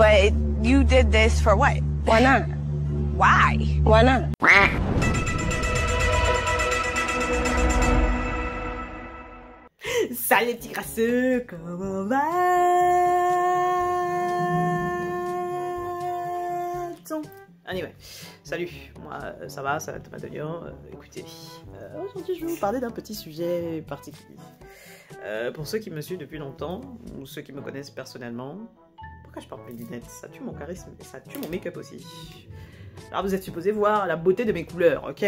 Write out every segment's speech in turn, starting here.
But you did this for what? Why not? Why? Why not? Salut les petits grasseux, comment va-t-on? Anyway, salut, moi ça va de bien. Écoutez, aujourd'hui je vais vous parler d'un petit sujet particulier. Pour ceux qui me suivent depuis longtemps, ou ceux qui me connaissent personnellement, pourquoi je porte mes lunettes? Ça tue mon charisme et ça tue mon make-up aussi. Alors vous êtes supposé voir la beauté de mes couleurs, ok?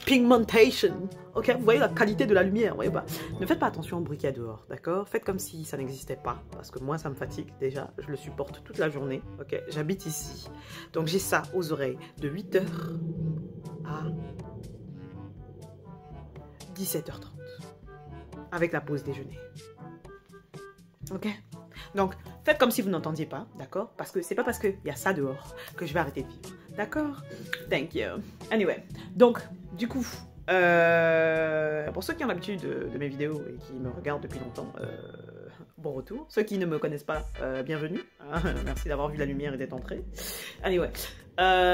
Pigmentation, ok? Vous voyez la qualité de la lumière, vous voyez pas? Ne faites pas attention au bruit qu'il y a dehors, d'accord? Faites comme si ça n'existait pas, parce que moi ça me fatigue déjà, je le supporte toute la journée, ok? J'habite ici, donc j'ai ça aux oreilles de 8h à 17h30, avec la pause déjeuner, ok? Donc, faites comme si vous n'entendiez pas, d'accord? Parce que c'est pas parce qu'il y a ça dehors que je vais arrêter de vivre, d'accord? Thank you. Anyway, donc, du coup, pour ceux qui ont l'habitude de mes vidéos et qui me regardent depuis longtemps, bon retour. Ceux qui ne me connaissent pas, bienvenue. Merci d'avoir vu la lumière et d'être entré. Anyway,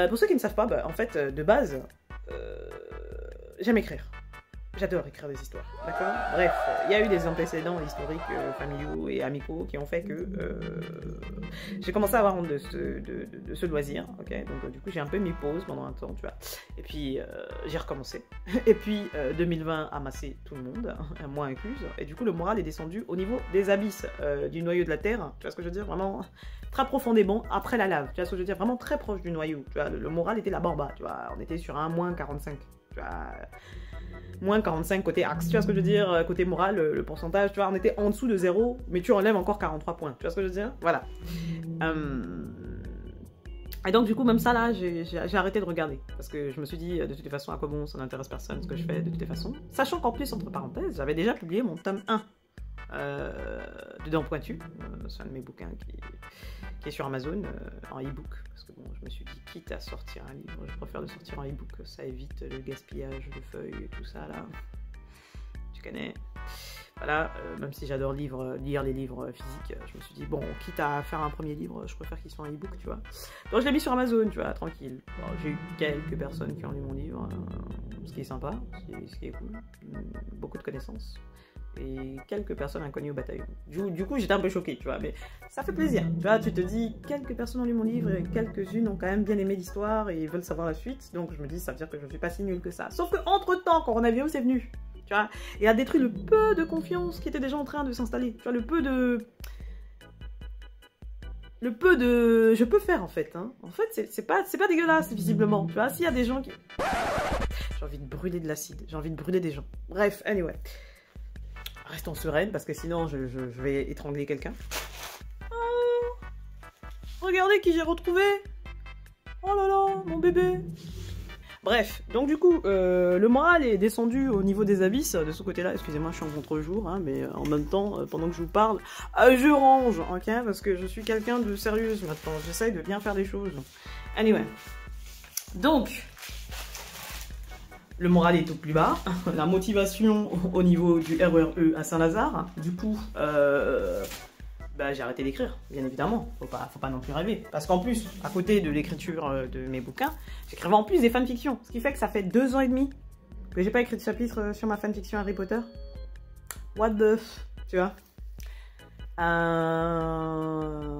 pour ceux qui ne savent pas, en fait, de base, j'aime écrire. J'adore écrire des histoires, d'accord? Bref, il y a eu des antécédents historiques, familiaux et amicaux qui ont fait que j'ai commencé à avoir honte de ce loisir, ok? Donc du coup j'ai un peu mis pause pendant un temps, tu vois. Et puis j'ai recommencé. Et puis 2020 a massé tout le monde, moi incluse. Et du coup le moral est descendu au niveau des abysses du noyau de la Terre. Tu vois ce que je veux dire? Vraiment très profondément après la lave. Tu vois ce que je veux dire? Vraiment très proche du noyau. Tu vois, le moral était là-bas en bas, tu vois. On était sur un moins 45, tu vois. Moins 45 côté axe, tu vois ce que je veux dire, côté moral, le pourcentage, tu vois, on était en dessous de 0, mais tu enlèves encore 43 points, tu vois ce que je veux dire? Voilà. Et donc du coup, même ça là, j'ai arrêté de regarder, parce que je me suis dit, de toute façon, à quoi bon, ça n'intéresse personne ce que je fais, de toute façon. Sachant qu'en plus, entre parenthèses, j'avais déjà publié mon tome 1 de Dents Pointues, c'est un de mes bouquins qui est sur Amazon, en e-book, parce que bon, je me suis dit, quitte à sortir un livre, je préfère le sortir en e-book, ça évite le gaspillage de feuilles et tout ça là, tu connais. Voilà, même si j'adore lire les livres physiques, je me suis dit, bon, quitte à faire un premier livre, je préfère qu'il soit en e-book, tu vois. Donc je l'ai mis sur Amazon, tu vois, tranquille. Bon, j'ai eu quelques personnes qui ont lu mon livre, ce qui est sympa, ce qui est cool, beaucoup de connaissances. Et quelques personnes inconnues au bataillon. Du coup, j'étais un peu choquée, tu vois, mais ça fait plaisir. Tu vois, tu te dis, quelques personnes ont lu mon livre et quelques-unes ont quand même bien aimé l'histoire et veulent savoir la suite. Donc je me dis, ça veut dire que je ne suis pas si nulle que ça. Sauf que entre-temps, coronavirus est venu, tu vois, et a détruit le peu de confiance qui était déjà en train de s'installer. Tu vois, le peu de... Je peux faire, en fait, hein. En fait, c'est pas dégueulasse, visiblement. Tu vois, s'il y a des gens qui... J'ai envie de brûler de l'acide. J'ai envie de brûler des gens. Bref, anyway. Restons sereines, parce que sinon je vais étrangler quelqu'un. Oh, regardez qui j'ai retrouvé. Oh là là, mon bébé. Bref, donc du coup, le moral est descendu au niveau des abysses de ce côté-là. Excusez-moi, je suis en contre-jour, hein, mais en même temps, pendant que je vous parle, je range, ok? Parce que je suis quelqu'un de sérieuse maintenant. J'essaye de bien faire des choses. Anyway. Donc... le moral est au plus bas, la motivation au niveau du RERE à Saint-Lazare. Du coup, j'ai arrêté d'écrire, bien évidemment. Faut pas non plus rêver. Parce qu'en plus, à côté de l'écriture de mes bouquins, j'écrivais en plus des fanfictions. Ce qui fait que ça fait 2 ans et demi que j'ai pas écrit de chapitre sur ma fanfiction Harry Potter. What the f... tu vois.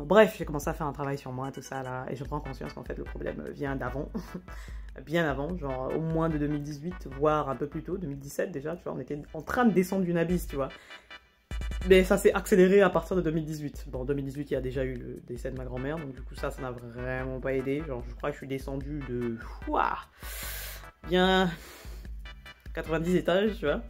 Bref, j'ai commencé à faire un travail sur moi, tout ça là, et je prends conscience qu'en fait le problème vient d'avant, bien avant, genre au moins de 2018, voire un peu plus tôt, 2017 déjà, tu vois, on était en train de descendre d'une abysse, tu vois. Mais ça s'est accéléré à partir de 2018. Bon, en 2018, il y a déjà eu le décès de ma grand-mère, donc du coup ça n'a vraiment pas aidé, genre je crois que je suis descendu de, bien 90 étages, tu vois.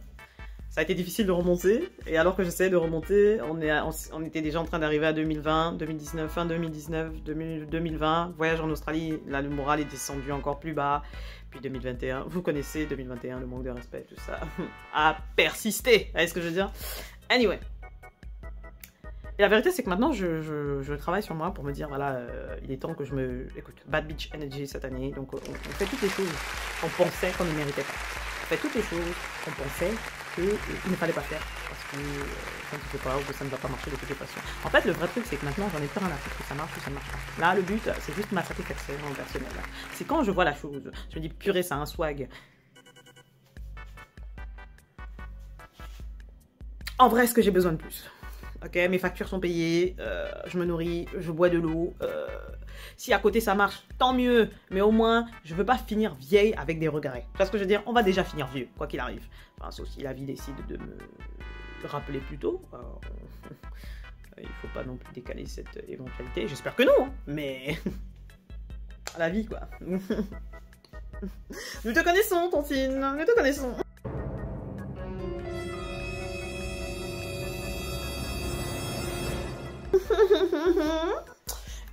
Ça a été difficile de remonter, et alors que j'essayais de remonter, on était déjà en train d'arriver à 2020, 2019, fin 2019, 2020, voyage en Australie, là le moral est descendu encore plus bas, puis 2021, vous connaissez 2021, le manque de respect, tout ça, a persisté, vous voyez ce que je veux dire? Anyway. Et la vérité c'est que maintenant je travaille sur moi pour me dire, voilà, il est temps que je me... Écoute, Bad Bitch Energy cette année, donc on fait toutes les choses qu'on pensait qu'on ne méritait pas. On fait toutes les choses qu'on pensait qu'il ne fallait pas faire, parce ça ne se fait pas ou que ça ne va pas marcher de toutes les façons. En fait, le vrai truc, c'est que maintenant, j'en ai plus rien à foutre que ça marche ou ça ne marche pas. Là, le but, c'est juste ma satisfaction personnelle. C'est quand je vois la chose, je me dis, purée, ça a un swag. En vrai, est-ce que j'ai besoin de plus? Ok, mes factures sont payées, je me nourris, je bois de l'eau. Si à côté ça marche, tant mieux. Mais au moins, je veux pas finir vieille avec des regrets. Tu vois ce que je veux dire? On va déjà finir vieux, quoi qu'il arrive. Enfin, sauf si la vie décide de me rappeler plus tôt. Il faut pas non plus décaler cette éventualité. J'espère que non, hein, mais la vie, quoi. Nous te connaissons, Tantine, nous te connaissons.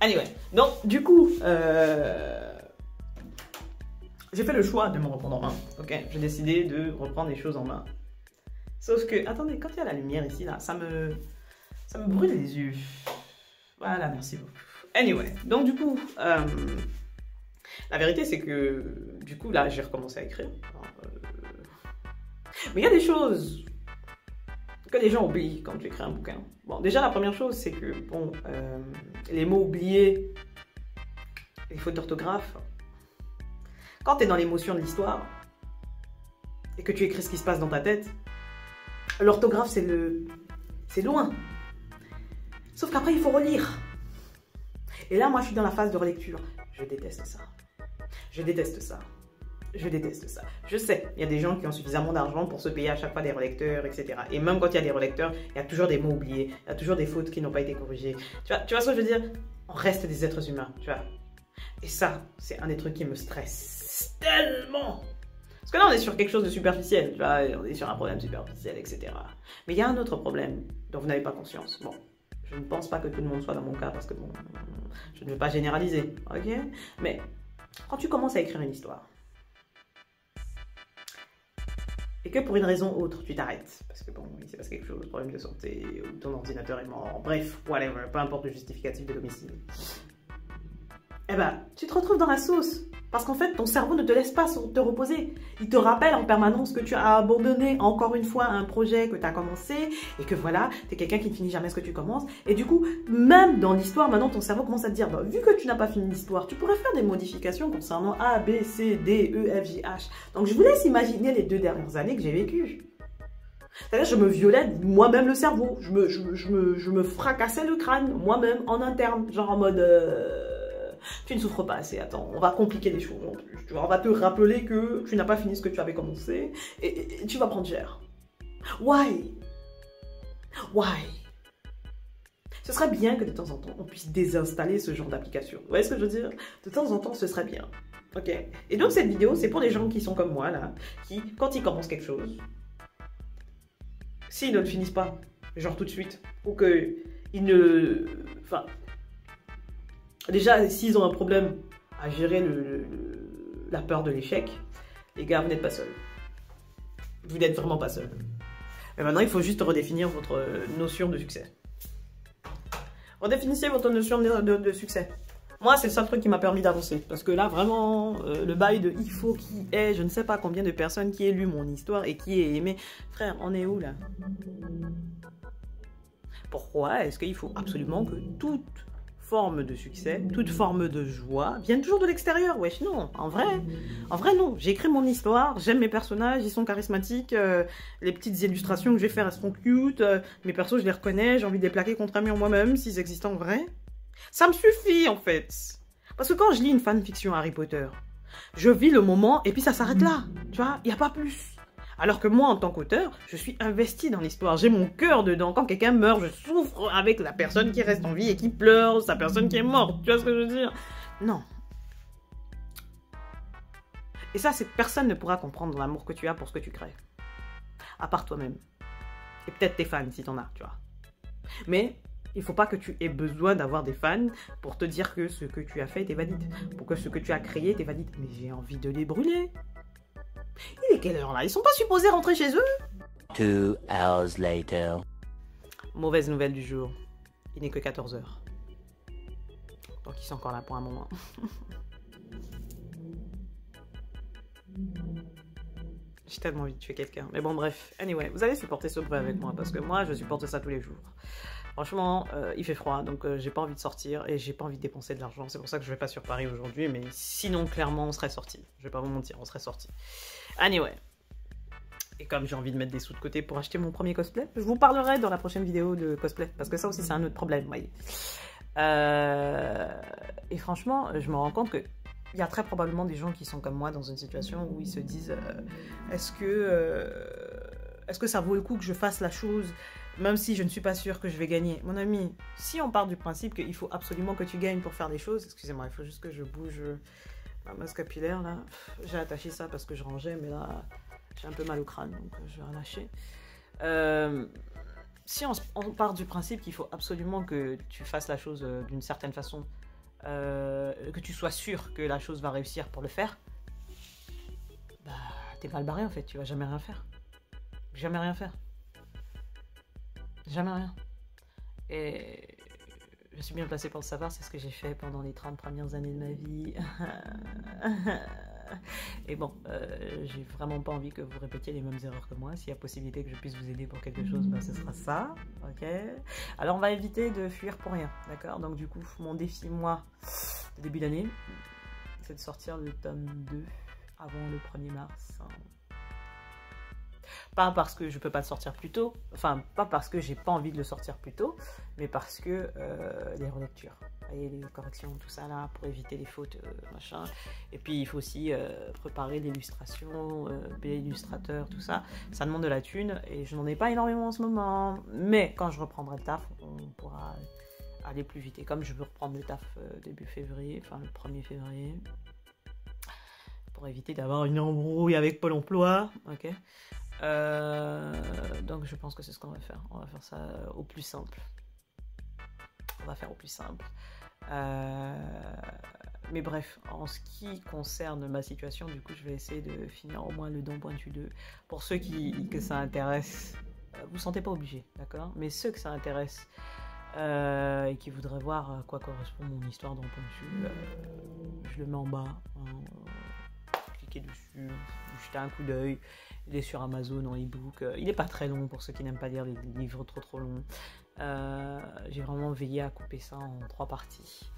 Anyway, donc du coup, j'ai fait le choix de me reprendre en main, ok? J'ai décidé de reprendre les choses en main. Sauf que, attendez, quand il y a la lumière ici, là, ça me brûle les yeux. Voilà, merci beaucoup. Anyway, donc du coup, la vérité c'est que, du coup, là, j'ai recommencé à écrire. Mais il y a des choses que les gens oublient quand tu écris un bouquin. Bon, déjà, la première chose, c'est que, bon, les mots oubliés, les fautes d'orthographe, quand tu es dans l'émotion de l'histoire, et que tu écris ce qui se passe dans ta tête, l'orthographe, c'est loin. Sauf qu'après, il faut relire. Et là, moi, je suis dans la phase de relecture. Je déteste ça. Je déteste ça. Je déteste ça. Je sais, il y a des gens qui ont suffisamment d'argent pour se payer à chaque fois des relecteurs, etc. Et même quand il y a des relecteurs, il y a toujours des mots oubliés, il y a toujours des fautes qui n'ont pas été corrigées. Tu vois ce que je veux dire? On reste des êtres humains, tu vois. Et ça, c'est un des trucs qui me stresse tellement. Parce que là, on est sur quelque chose de superficiel, tu vois, on est sur un problème superficiel, etc. Mais il y a un autre problème dont vous n'avez pas conscience. Bon, je ne pense pas que tout le monde soit dans mon cas, parce que bon, je ne veux pas généraliser, ok? Mais quand tu commences à écrire une histoire, et que pour une raison autre, tu t'arrêtes, parce que bon, il s'est passé quelque chose, problème de santé, ou ton ordinateur est mort, bref, whatever, peu importe le justificatif de l'homicide. Eh ben, tu te retrouves dans la sauce, parce qu'en fait, ton cerveau ne te laisse pas te reposer. Il te rappelle en permanence que tu as abandonné encore une fois un projet que tu as commencé, et que voilà, tu es quelqu'un qui ne finit jamais ce que tu commences, et du coup, même dans l'histoire, maintenant, ton cerveau commence à te dire, bah, vu que tu n'as pas fini l'histoire, tu pourrais faire des modifications concernant A, B, C, D, E, F, J, H. Donc, je vous laisse imaginer les 2 dernières années que j'ai vécues. C'est-à-dire, je me violais moi-même le cerveau, je me fracassais le crâne, moi-même, en interne, genre en mode... tu ne souffres pas assez, attends, on va compliquer les choses en plus. Tu vois, on va te rappeler que tu n'as pas fini ce que tu avais commencé et tu vas prendre cher. Why? Why? Ce serait bien que de temps en temps, on puisse désinstaller ce genre d'application. Vous voyez ce que je veux dire? De temps en temps, ce serait bien. Ok? Et donc, cette vidéo, c'est pour les gens qui sont comme moi, là, qui, quand ils commencent quelque chose, s'ils ne le finissent pas, genre tout de suite, ou qu'ils ne... Enfin... Déjà, s'ils ont un problème à gérer la peur de l'échec, les gars, vous n'êtes pas seuls. Vous n'êtes vraiment pas seuls. Et maintenant, il faut juste redéfinir votre notion de succès. Redéfinissez votre notion de succès. Moi, c'est le seul truc qui m'a permis d'avancer. Parce que là, vraiment, le bail de il faut qui est, je ne sais pas combien de personnes qui aient lu mon histoire et qui aient aimé. Frère, on est où là? Pourquoi est-ce qu'il faut absolument que toute forme de succès, toute forme de joie viennent toujours de l'extérieur? Wesh, non, en vrai non. J'ai écrit mon histoire, j'aime mes personnages, ils sont charismatiques, les petites illustrations que je vais faire, elles seront cute, mes persos, je les reconnais, j'ai envie de les plaquer contre un mur moi-même, s'ils existent en vrai. Ça me suffit, en fait. Parce que quand je lis une fanfiction Harry Potter, je vis le moment et puis ça s'arrête là, tu vois, il n'y a pas plus. Alors que moi, en tant qu'auteur, je suis investie dans l'histoire. J'ai mon cœur dedans. Quand quelqu'un meurt, je souffre avec la personne qui reste en vie et qui pleure, sa personne qui est morte. Tu vois ce que je veux dire? Non. Et ça, personne ne pourra comprendre l'amour que tu as pour ce que tu crées. À part toi-même. Et peut-être tes fans, si t'en as, tu vois. Mais il ne faut pas que tu aies besoin d'avoir des fans pour te dire que ce que tu as fait était valide. Pour que ce que tu as créé était valide. Mais j'ai envie de les brûler. Il est quelle heure là? Ils sont pas supposés rentrer chez eux? 2 hours later. Mauvaise nouvelle du jour. Il n'est que 14 h. Donc ils sont encore là pour un moment. J'ai tellement envie de tuer quelqu'un. Mais bon, bref. Anyway, vous allez supporter ce bruit avec moi parce que moi, je supporte ça tous les jours. Franchement, il fait froid, donc j'ai pas envie de sortir et j'ai pas envie de dépenser de l'argent. C'est pour ça que je vais pas sur Paris aujourd'hui, mais sinon, clairement, on serait sorti. Je vais pas vous mentir, on serait sorti. Anyway. Et comme j'ai envie de mettre des sous de côté pour acheter mon premier cosplay, je vous parlerai dans la prochaine vidéo de cosplay, parce que ça aussi, c'est un autre problème, vous voyez. Et franchement, je me rends compte que il y a très probablement des gens qui sont comme moi dans une situation où ils se disent est-ce que ça vaut le coup que je fasse la chose même si je ne suis pas sûre que je vais gagner. Mon ami, si on part du principe qu'il faut absolument que tu gagnes pour faire des choses, excusez-moi, il faut juste que je bouge ma masse capillaire là. J'ai attaché ça parce que je rangeais, mais là j'ai un peu mal au crâne, donc je vais relâcher. Si on part du principe qu'il faut absolument que tu fasses la chose d'une certaine façon, que tu sois sûr que la chose va réussir pour le faire, bah t'es mal barré en fait, tu vas jamais rien faire. Jamais rien faire. Jamais rien. Et je suis bien placée pour le savoir, c'est ce que j'ai fait pendant les 30 premières années de ma vie. Et bon, j'ai vraiment pas envie que vous répétiez les mêmes erreurs que moi. S'il y a possibilité que je puisse vous aider pour quelque chose, bah, ce sera ça, ok. Alors on va éviter de fuir pour rien, d'accord. Donc du coup, mon défi, moi, de début d'année, c'est de sortir le tome 2 avant le 1er mars. Pas parce que je peux pas le sortir plus tôt, enfin pas parce que j'ai pas envie de le sortir plus tôt, mais parce que les relectures, voyez, les corrections, tout ça là, pour éviter les fautes, machin. Et puis il faut aussi préparer l'illustration, l'illustrateur, tout ça. Ça demande de la thune et je n'en ai pas énormément en ce moment. Mais quand je reprendrai le taf, on pourra aller plus vite. Et comme je veux reprendre le taf début février, enfin le 1er février, pour éviter d'avoir une embrouille avec Pôle emploi, ok. Donc je pense que c'est ce qu'on va faire. On va faire ça au plus simple. On va faire au plus simple. Mais bref, en ce qui concerne ma situation, du coup, je vais essayer de finir au moins le Dent Pointu 2. Pour ceux que ça intéresse, vous ne sentez pas obligé, d'accord? Mais ceux que ça intéresse et qui voudraient voir à quoi correspond mon histoire Dent Pointu, je le mets en bas. Cliquez dessus, jetez un coup d'œil. Il est sur Amazon en e-book. Il n'est pas très long pour ceux qui n'aiment pas lire des livres trop longs. J'ai vraiment veillé à couper ça en 3 parties.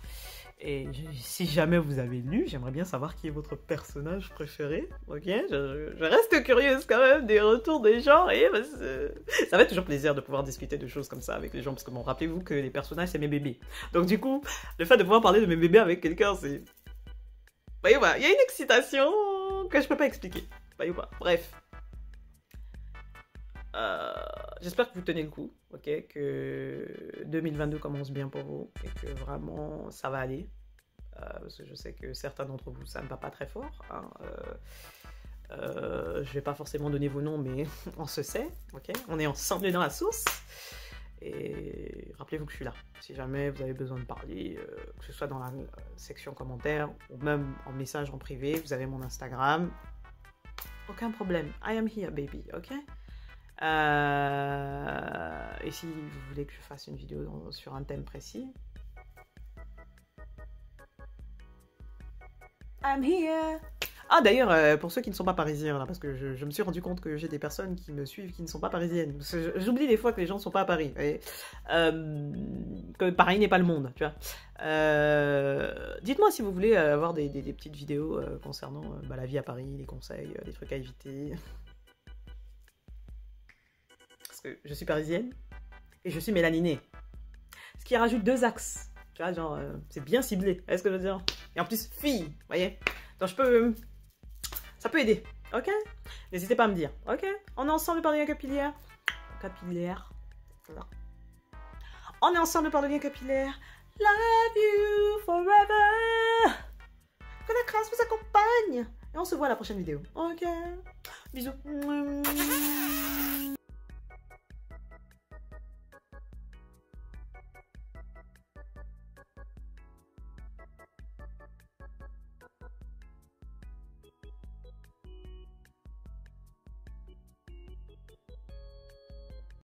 Et si jamais vous avez lu, j'aimerais bien savoir qui est votre personnage préféré. Ok, je reste curieuse quand même des retours des gens. Et ça fait toujours plaisir de pouvoir discuter de choses comme ça avec les gens. Parce que bon, rappelez-vous que les personnages, c'est mes bébés. Donc du coup, le fait de pouvoir parler de mes bébés avec quelqu'un, c'est... Voyez, voilà, il y a une excitation que je peux pas expliquer. Voyez, voilà. Bref. J'espère que vous tenez le coup, ok, que 2022 commence bien pour vous et que vraiment ça va aller. Parce que je sais que certains d'entre vous, ça ne va pas très fort. Hein. Je vais pas forcément donner vos noms, mais on se sait, ok. On est ensemble dans la source. Et rappelez-vous que je suis là. Si jamais vous avez besoin de parler, que ce soit dans la section commentaires ou même en message en privé, vous avez mon Instagram. Aucun problème. I am here, baby, ok. Et si vous voulez que je fasse une vidéo sur un thème précis, I'm here. Ah d'ailleurs, pour ceux qui ne sont pas parisiens, là, parce que je me suis rendu compte que j'ai des personnes qui me suivent qui ne sont pas parisiennes. J'oublie des fois que les gens ne sont pas à Paris. Que Paris n'est pas le monde, tu vois. Dites-moi si vous voulez avoir des petites vidéos concernant la vie à Paris, les conseils, des trucs à éviter. Je suis parisienne et je suis mélaninée. Ce qui rajoute 2 axes. Tu vois, genre, c'est bien ciblé. Est-ce que je veux dire? Et en plus, fille, vous voyez? Donc, ça peut aider, ok? N'hésitez pas à me dire, ok? On est ensemble par le lien capillaire. Voilà. On est ensemble par le lien capillaire. Love you forever. Que la grâce vous accompagne. Et on se voit à la prochaine vidéo, ok? Bisous.